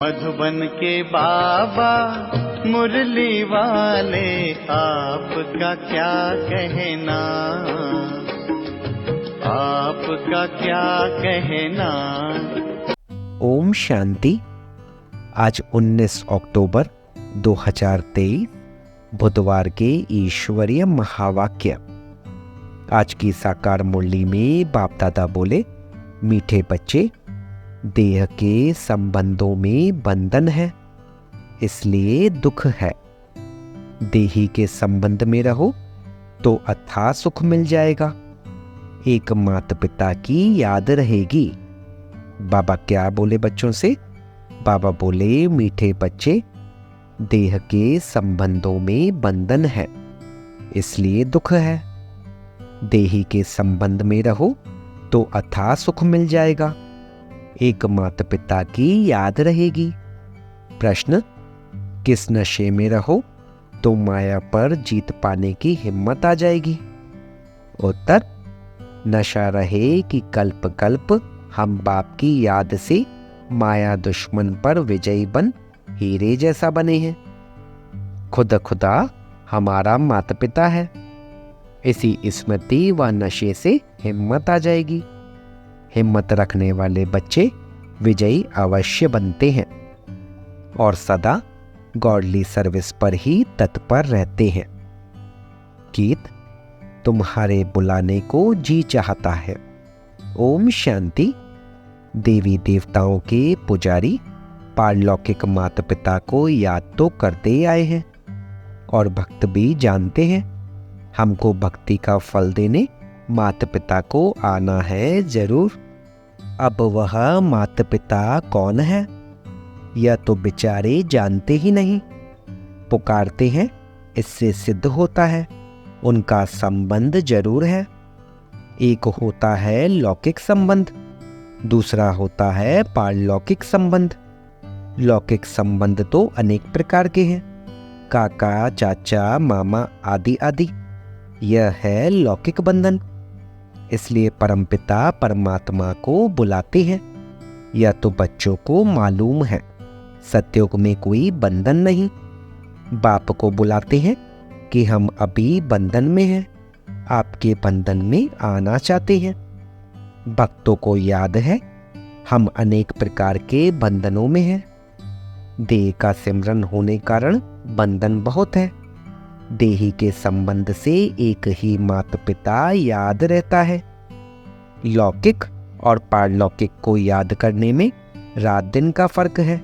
मधुबन के बाबा मुरली वाले, आपका क्या कहना, आपका क्या कहना। ओम शांति। आज 19 अक्टूबर 2023 बुधवार के ईश्वरीय महावाक्य। आज की साकार मुरली में बाप दादा बोले, मीठे बच्चे, देह के संबंधों में बंधन है, इसलिए दुख है। देही के संबंध में रहो तो अथाह सुख मिल जाएगा। एक माता पिता की याद रहेगी। बाबा क्या बोले बच्चों से? बाबा बोले, मीठे बच्चे, देह के संबंधों में बंधन है, इसलिए दुख है। देही के संबंध में रहो तो अथाह सुख मिल जाएगा। एक माता पिता की याद रहेगी। प्रश्न, किस नशे में रहो तो माया पर जीत पाने की हिम्मत आ जाएगी? उत्तर, नशा रहे कि कल्प कल्प हम बाप की याद से माया दुश्मन पर विजयी बन हीरे जैसा बने हैं। खुद खुदा हमारा माता पिता है, इसी स्मृति व नशे से हिम्मत आ जाएगी। हिम्मत रखने वाले बच्चे विजयी अवश्य बनते हैं और सदा गॉडली सर्विस पर ही तत्पर रहते हैं। गीत तुम्हारे बुलाने को जी चाहता है। ओम शांति। देवी देवताओं के पुजारी पारलौकिक माता पिता को याद तो करते आए हैं और भक्त भी जानते हैं हमको भक्ति का फल देने माता पिता को आना है जरूर। अब वह माता पिता कौन है, यह तो बेचारे जानते ही नहीं। पुकारते हैं, इससे सिद्ध होता है उनका संबंध जरूर है। एक होता है लौकिक संबंध, दूसरा होता है पारलौकिक संबंध। लौकिक संबंध तो अनेक प्रकार के हैं, काका, चाचा, मामा आदि आदि। यह है लौकिक बंधन, इसलिए परमपिता परमात्मा को बुलाते हैं। यह तो बच्चों को मालूम है, सत्युग में कोई बंधन नहीं। बाप को बुलाते हैं कि हम अभी बंधन में हैं, आपके बंधन में आना चाहते हैं। भक्तों को याद है हम अनेक प्रकार के बंधनों में हैं। देह का सिमरन होने कारण बंधन बहुत है। देही के संबंध से एक ही माता पिता याद रहता है। लौकिक और पारलौकिक को याद करने में रात दिन का फर्क है।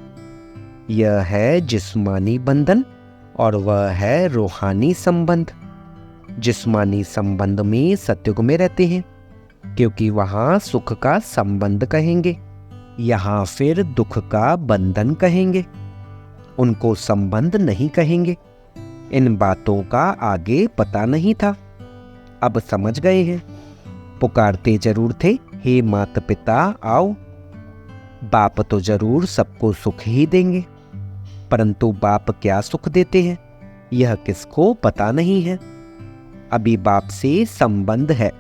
यह है जिस्मानी बंधन और वह है रूहानी संबंध। जिस्मानी संबंध में सत्युग में रहते हैं, क्योंकि वहां सुख का संबंध कहेंगे, यहां फिर दुख का बंधन कहेंगे। उनको संबंध नहीं कहेंगे। इन बातों का आगे पता नहीं था, अब समझ गए हैं। पुकारते जरूर थे, हे माता पिता आओ। बाप तो जरूर सबको सुख ही देंगे, परंतु बाप क्या सुख देते हैं यह किसको पता नहीं है। अभी बाप से संबंध है,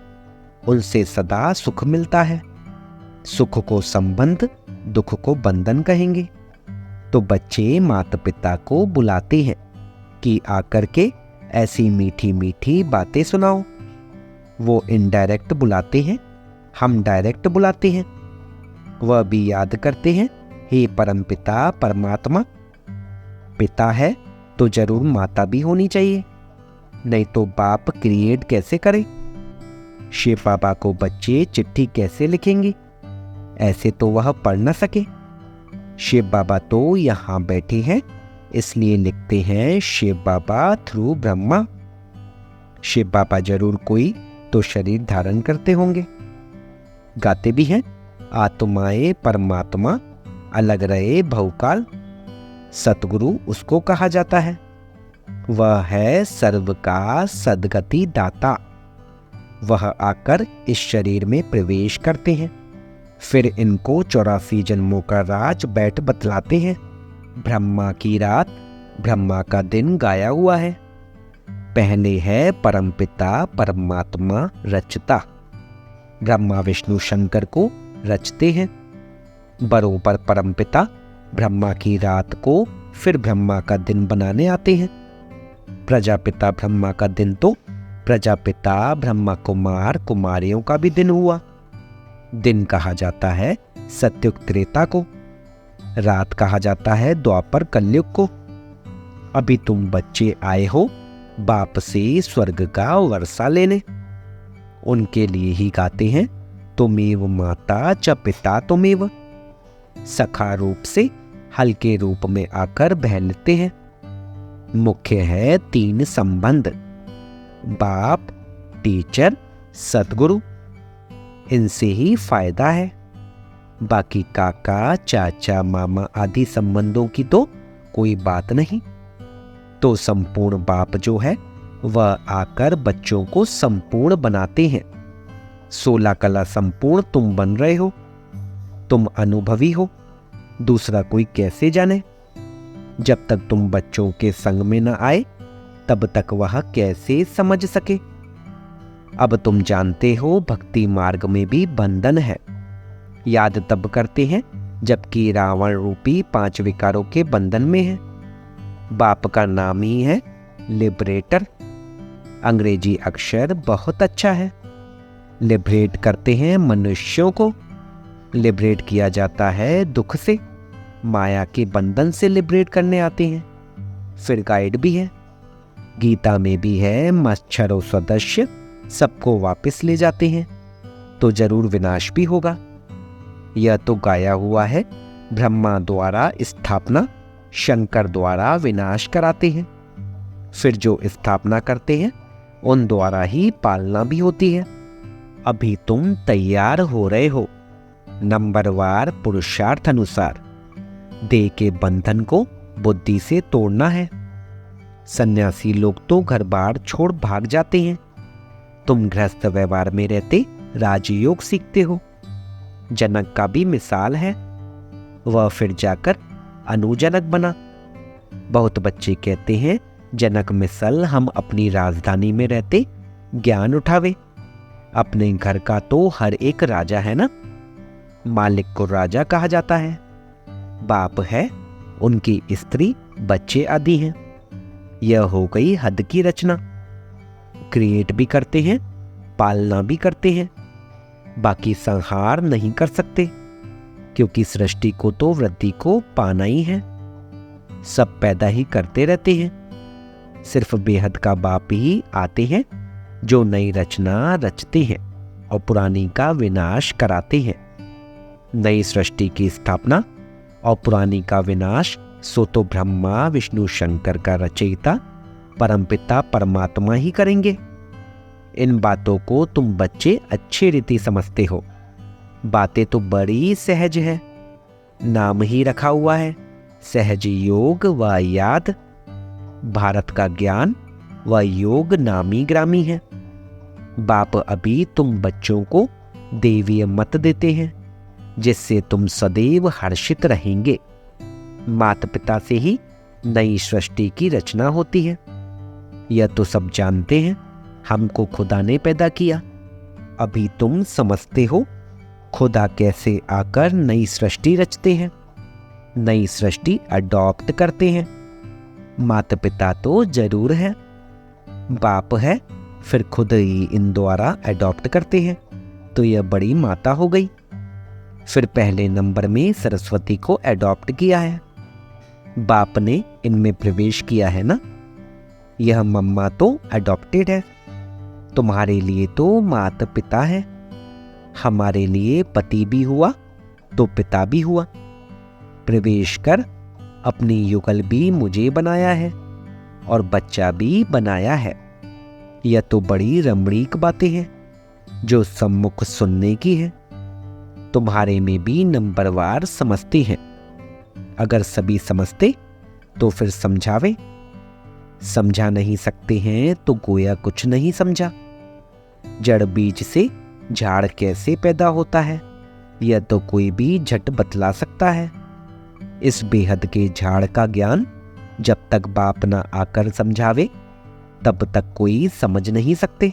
उनसे सदा सुख मिलता है। सुख को संबंध, दुख को बंधन कहेंगे। तो बच्चे माता पिता को बुलाते हैं कि आकर के ऐसी मीठी मीठी बातें सुनाओ। वो इनडायरेक्ट बुलाते हैं, हम डायरेक्ट बुलाते हैं। वह भी याद करते हैं, हे परमपिता परमात्मा। पिता है तो जरूर माता भी होनी चाहिए, नहीं तो बाप क्रिएट कैसे करे। शिव बाबा को बच्चे चिट्ठी कैसे लिखेंगे, ऐसे तो वह पढ़ न सके। शिव बाबा तो यहाँ बैठे हैं, इसलिए लिखते हैं शिव बाबा थ्रू ब्रह्मा। शिव बाबा जरूर कोई तो शरीर धारण करते होंगे। गाते भी हैं, आत्माए परमात्मा अलग रहे बहुकाल। सतगुरु उसको कहा जाता है, वह है सर्व का सद्गति दाता। वह आकर इस शरीर में प्रवेश करते हैं, फिर इनको 84 जन्मों का राज बैठ बतलाते हैं। ब्रह्मा की रात, ब्रह्मा का दिन गाया हुआ है। पहले है परमपिता परमात्मा रचता। ब्रह्मा विष्णु शंकर को रचते हैं। बरों पर परमपिता ब्रह्मा की रात को फिर ब्रह्मा का दिन बनाने आते हैं। प्रजापिता ब्रह्मा का दिन तो प्रजापिता ब्रह्मा कुमार कुमारियों का भी दिन हुआ। दिन कहा जाता है सत्युग त्रेता को, रात कहा जाता है द्वापर कलयुग को। अभी तुम बच्चे आए हो बाप से स्वर्ग का वर्षा लेने। उनके लिए ही गाते हैं तुमेव माता च पिता तुमेव। सखा रूप से हल्के रूप में आकर बहलते हैं। मुख्य है 3 संबंध, बाप, टीचर, सतगुरु। इनसे ही फायदा है। बाकी काका, चाचा, मामा आदि संबंधों की तो कोई बात नहीं। तो संपूर्ण बाप जो है वह आकर बच्चों को संपूर्ण बनाते हैं। 16 कला संपूर्ण तुम बन रहे हो। तुम अनुभवी हो, दूसरा कोई कैसे जाने। जब तक तुम बच्चों के संग में न आए तब तक वह कैसे समझ सके। अब तुम जानते हो भक्ति मार्ग में भी बंधन है। याद तब करते हैं जबकि रावण रूपी 5 विकारों के बंधन में है। बाप का नाम ही है लिबरेटर। अंग्रेजी अक्षर बहुत अच्छा है। लिबरेट करते हैं मनुष्यों को। लिबरेट किया जाता है दुख से, माया के बंधन से लिबरेट करने आते हैं। फिर गाइड भी है। गीता में भी है मच्छरों सदस्य सबको वापस ले जाते हैं, तो जरूर विनाश भी होगा। यह तो गाया हुआ है ब्रह्मा द्वारा स्थापना, शंकर द्वारा विनाश कराते हैं। फिर जो स्थापना करते हैं उन द्वारा ही पालना भी होती है। अभी तुम तैयार हो रहे हो नंबरवार पुरुषार्थ अनुसार। देह के बंधन को बुद्धि से तोड़ना है। सन्यासी लोग तो घर बार छोड़ भाग जाते हैं। तुम गृहस्थ व्यवहार में रहते राजयोग सीखते हो। जनक का भी मिसाल है, वह फिर जाकर अनुजनक बना। बहुत बच्चे कहते हैं जनक मिसल हम अपनी राजधानी में रहते ज्ञान उठावे। अपने घर का तो हर एक राजा है ना, मालिक को राजा कहा जाता है। बाप है, उनकी स्त्री, बच्चे आदि हैं। यह हो गई हद की रचना। क्रिएट भी करते हैं, पालना भी करते हैं, बाकी संहार नहीं कर सकते, क्योंकि सृष्टि को तो वृद्धि को पाना ही है। सब पैदा ही करते रहते हैं। सिर्फ बेहद का बाप ही आते हैं जो नई रचना रचते हैं और पुरानी का विनाश कराते हैं। नई सृष्टि की स्थापना और पुरानी का विनाश सो तो ब्रह्मा विष्णु शंकर का रचयिता परमपिता परमात्मा ही करेंगे। इन बातों को तुम बच्चे अच्छी रीति समझते हो। बातें तो बड़ी सहज है। नाम ही रखा हुआ है सहज योग व याद। भारत का ज्ञान व योग नामी ग्रामी है। बाप अभी तुम बच्चों को देवीय मत देते हैं, जिससे तुम सदैव हर्षित रहेंगे। माता पिता से ही नई सृष्टि की रचना होती है। यह तो सब जानते हैं, हमको खुदा ने पैदा किया। अभी तुम समझते हो खुदा कैसे आकर नई सृष्टि रचते हैं, नई सृष्टि अडॉप्ट करते हैं। माता पिता तो जरूर है, बाप है, फिर खुद ही इन द्वारा अडॉप्ट करते हैं, तो यह बड़ी माता हो गई। फिर पहले नंबर में सरस्वती को अडॉप्ट किया है, बाप ने इनमें प्रवेश किया है ना। यह मम्मा तो अडॉप्टेड है, तुम्हारे लिए तो माता पिता है। हमारे लिए पति भी हुआ तो पिता भी हुआ। प्रवेश कर अपनी युगल भी मुझे बनाया है और बच्चा भी बनाया है। यह तो बड़ी रमणीक बातें हैं जो सम्मुख सुनने की है। तुम्हारे में भी नंबरवार समझते हैं। अगर सभी समझते तो फिर समझावे। समझा नहीं सकते हैं तो गोया कुछ नहीं समझा। जड़ बीज से झाड़ कैसे पैदा होता है, यह तो कोई भी झट बतला सकता है। इस बेहद के झाड़ का ज्ञान जब तक बाप ना आकर समझावे तब तक कोई समझ नहीं सकते।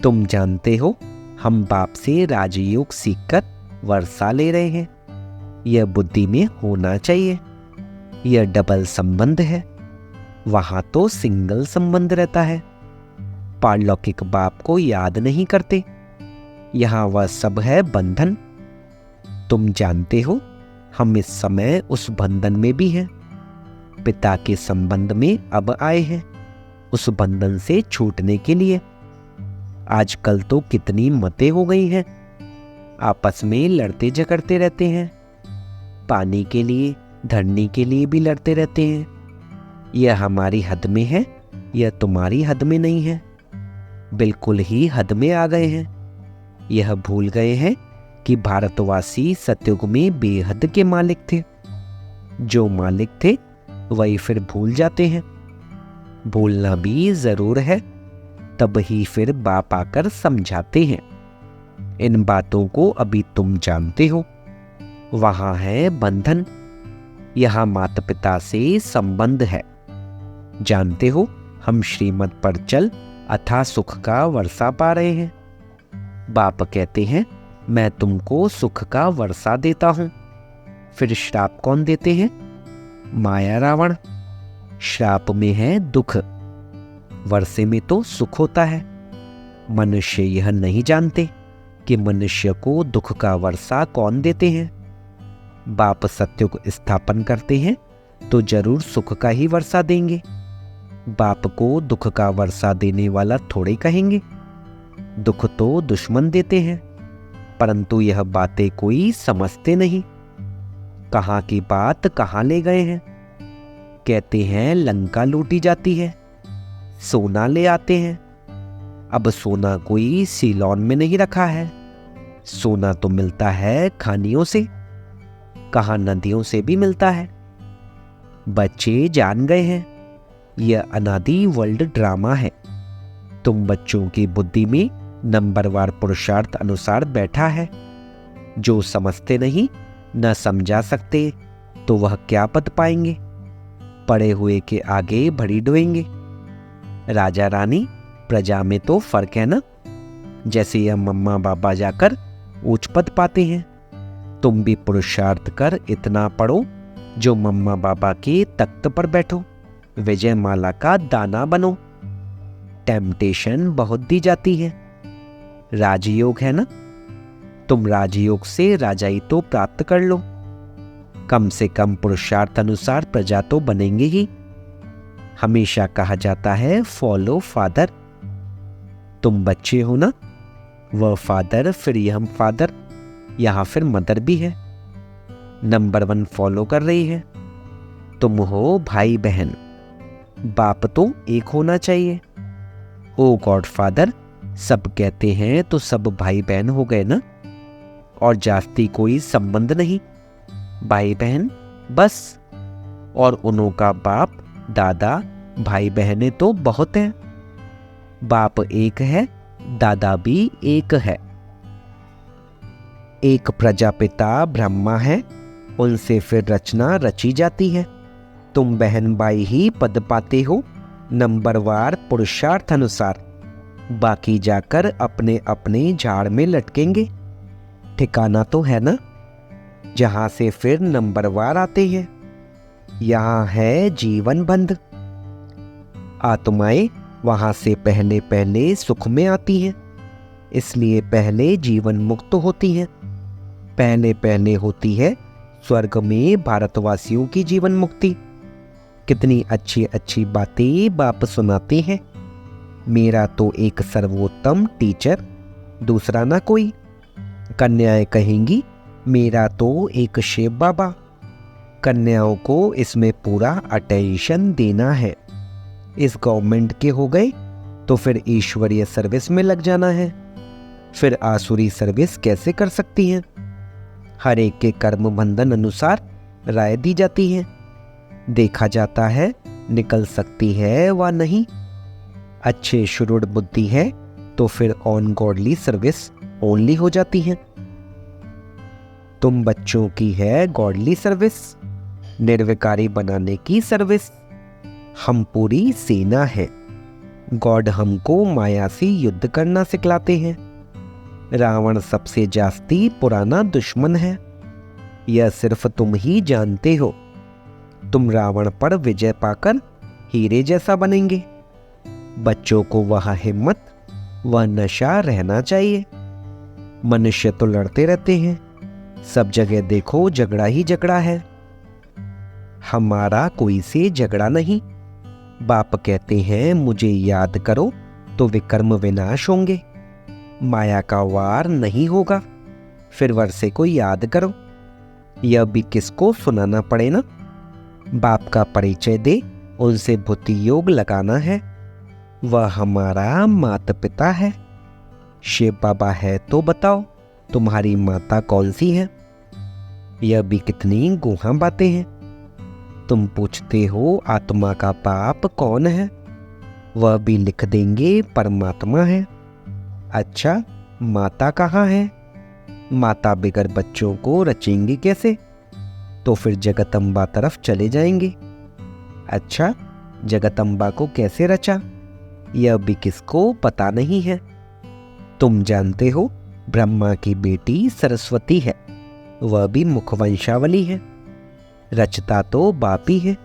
तुम जानते हो हम बाप से राजयोग सीखकर वर्षा ले रहे हैं। यह बुद्धि में होना चाहिए। यह डबल संबंध है, वहां तो सिंगल संबंध रहता है। पारलौकिक बाप को याद नहीं करते, यहां वह सब है बंधन। तुम जानते हो हम इस समय उस बंधन में भी हैं, पिता के संबंध में अब आए हैं उस बंधन से छूटने के लिए। आजकल तो कितनी मतें हो गई हैं, आपस में लड़ते झगड़ते रहते हैं, पानी के लिए धरनी के लिए भी लड़ते रहते हैं। यह हमारी हद में है, यह तुम्हारी हद में नहीं है। बिल्कुल ही हद में आ गए हैं। यह भूल गए हैं कि भारतवासी सतयुग में बेहद के मालिक थे। जो मालिक थे वही फिर भूल जाते हैं। भूलना भी जरूर है, तब ही फिर बाप आकर समझाते हैं। इन बातों को अभी तुम जानते हो। वहां है बंधन, यहां माता पिता से संबंध है। जानते हो हम श्रीमत पर चल अथाह सुख का वर्षा पा रहे हैं। बाप कहते हैं मैं तुमको सुख का वर्षा देता हूं। फिर श्राप कौन देते हैं? माया रावण। श्राप में है दुख, वर्षे में तो सुख होता है। मनुष्य यह नहीं जानते कि मनुष्य को दुख का वर्षा कौन देते हैं। बाप सत्युग स्थापन करते हैं तो जरूर सुख का ही वर्षा देंगे। बाप को दुख का वर्षा देने वाला थोड़े कहेंगे। दुख तो दुश्मन देते हैं, परंतु यह बातें कोई समझते नहीं। कहाँ की बात कहाँ ले गए हैं। कहते हैं लंका लूटी जाती है, सोना ले आते हैं। अब सोना कोई सीलोन में नहीं रखा है, सोना तो मिलता है खानियों से, कहाँ नदियों से भी मिलता है। बच्चे जान गए हैं यह अनादि वर्ल्ड ड्रामा है। तुम बच्चों की बुद्धि में नंबरवार पुरुषार्थ अनुसार बैठा है। जो समझते नहीं, न समझा सकते, तो वह क्या पद पाएंगे। पड़े हुए के आगे भड़ी डोएंगे। राजा रानी प्रजा में तो फर्क है ना। जैसे यह मम्मा बाबा जाकर उच्च पद पाते हैं, तुम भी पुरुषार्थ कर इतना पढ़ो जो मम्मा बाबा के तख्त पर बैठो, विजय माला का दाना बनो। टेम्पटेशन बहुत दी जाती है। राजयोग है ना, तुम राजयोग से राजाई तो प्राप्त कर लो। कम से कम पुरुषार्थ अनुसार प्रजा तो बनेंगे ही। हमेशा कहा जाता है फॉलो फादर। तुम बच्चे हो ना, वह फादर फिर यह फादर, यहां फिर मदर भी है। नंबर 1 फॉलो कर रही है। तुम हो भाई बहन, बाप तो एक होना चाहिए। ओ गॉड फादर सब कहते हैं तो सब भाई बहन हो गए ना, और जास्ती कोई संबंध नहीं, भाई बहन बस। और उन्हों का बाप दादा भाई बहनें तो बहुत हैं। बाप एक है, दादा भी एक है। एक प्रजापिता ब्रह्मा है, उनसे फिर रचना रची जाती है। तुम बहन भाई ही पद पाते हो नंबरवार पुरुषार्थ अनुसार। बाकी जाकर अपने अपने झाड़ में लटकेंगे। ठिकाना तो है ना, जहां से फिर नंबरवार आते हैं। यहां है जीवन बंध। आत्माएं वहां से पहले पहले सुख में आती हैं, इसलिए पहले जीवन मुक्त होती हैं। पहले पहले होती है स्वर्ग में भारतवासियों की जीवन मुक्ति। कितनी अच्छी अच्छी बातें बाप सुनाते हैं। मेरा तो एक सर्वोत्तम टीचर, दूसरा ना कोई। कन्याएं कहेंगी मेरा तो एक शिव बाबा। कन्याओं को इसमें पूरा अटेंशन देना है। इस गवर्नमेंट के हो गए तो फिर ईश्वरीय सर्विस में लग जाना है। फिर आसुरी सर्विस कैसे कर सकती हैं? हर एक के कर्म बंधन अनुसार राय दी जाती है, देखा जाता है निकल सकती है व नहीं। अच्छे शुरुड़ बुद्धि है तो फिर ऑन गॉडली सर्विस ओनली हो जाती है। तुम बच्चों की है गॉडली सर्विस, निर्विकारी बनाने की सर्विस। हम पूरी सेना है। गॉड हमको माया से युद्ध करना सिखलाते हैं। रावण सबसे जास्ती पुराना दुश्मन है। यह सिर्फ तुम ही जानते हो। तुम रावण पर विजय पाकर हीरे जैसा बनेंगे। बच्चों को वह हिम्मत, वह नशा रहना चाहिए। मनुष्य तो लड़ते रहते हैं, सब जगह देखो झगड़ा ही झगड़ा है। हमारा कोई से झगड़ा नहीं। बाप कहते हैं मुझे याद करो तो विकर्म विनाश होंगे, माया का वार नहीं होगा। फिर वर्षे को याद करो। यह भी किसको सुनाना पड़े ना। बाप का परिचय दे, उनसे बुद्धि योग लगाना है। वह हमारा माता पिता है। शिव बाबा है तो बताओ तुम्हारी माता कौन सी है। यह भी कितनी गूढ़ बातें हैं। तुम पूछते हो आत्मा का बाप कौन है, वह भी लिख देंगे परमात्मा है। अच्छा, माता कहाँ है? माता बिगर बच्चों को रचेंगी कैसे? तो फिर जगदम्बा तरफ चले जाएंगे। अच्छा, जगदम्बा को कैसे रचा, यह भी किसको पता नहीं है। तुम जानते हो ब्रह्मा की बेटी सरस्वती है, वह भी मुखवंशावली है। रचता तो बाप ही है।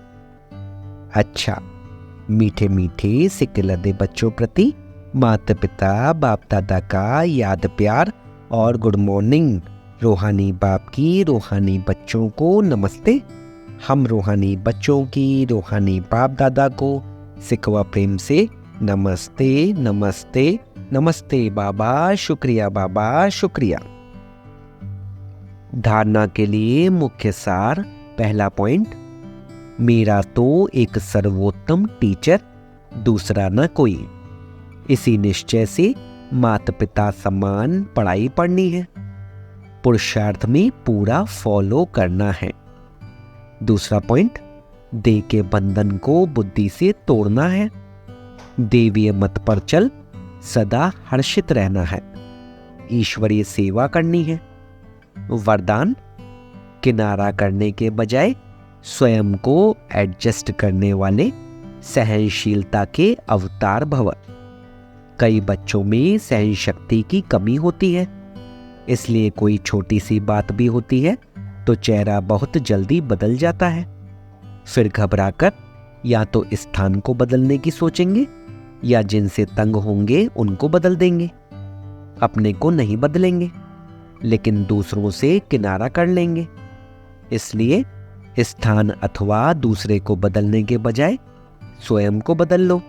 अच्छा, मीठे मीठे सिक्के लदे बच्चों प्रति माता पिता बाप दादा का याद प्यार और गुड मॉर्निंग। रूहानी बाप की रूहानी बच्चों को नमस्ते। हम रूहानी बच्चों की रूहानी बाप दादा को सिकवा प्रेम से नमस्ते नमस्ते नमस्ते बाबा, शुक्रिया बाबा, शुक्रिया। धारणा के लिए मुख्य सार। पहला पॉइंट, मेरा तो एक सर्वोत्तम टीचर, दूसरा न कोई। इसी निश्चय से माता पिता समान पढ़ाई पढ़नी है, पुरुषार्थ में पूरा फॉलो करना है। दूसरा पॉइंट, देह के बंधन को बुद्धि से तोड़ना है। देवीय मत पर चल सदा हर्षित रहना है। ईश्वरीय सेवा करनी है। वरदान, किनारा करने के बजाय स्वयं को एडजस्ट करने वाले सहनशीलता के अवतार भव। कई बच्चों में सहन शक्ति की कमी होती है, इसलिए कोई छोटी सी बात भी होती है तो चेहरा बहुत जल्दी बदल जाता है। फिर घबराकर या तो स्थान को बदलने की सोचेंगे या जिनसे तंग होंगे उनको बदल देंगे। अपने को नहीं बदलेंगे, लेकिन दूसरों से किनारा कर लेंगे। इसलिए स्थान अथवा दूसरे को बदलने के बजाय स्वयं को बदल लो।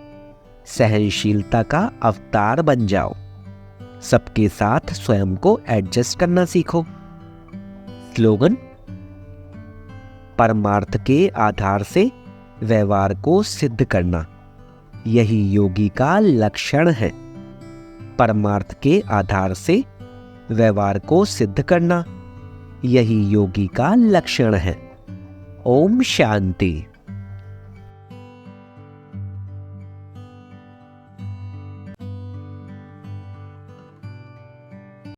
सहनशीलता का अवतार बन जाओ। सबके साथ स्वयं को एडजस्ट करना सीखो। स्लोगन, परमार्थ के आधार से व्यवहार को सिद्ध करना, यही योगी का लक्षण है। परमार्थ के आधार से व्यवहार को सिद्ध करना, यही योगी का लक्षण है। ओम शांति।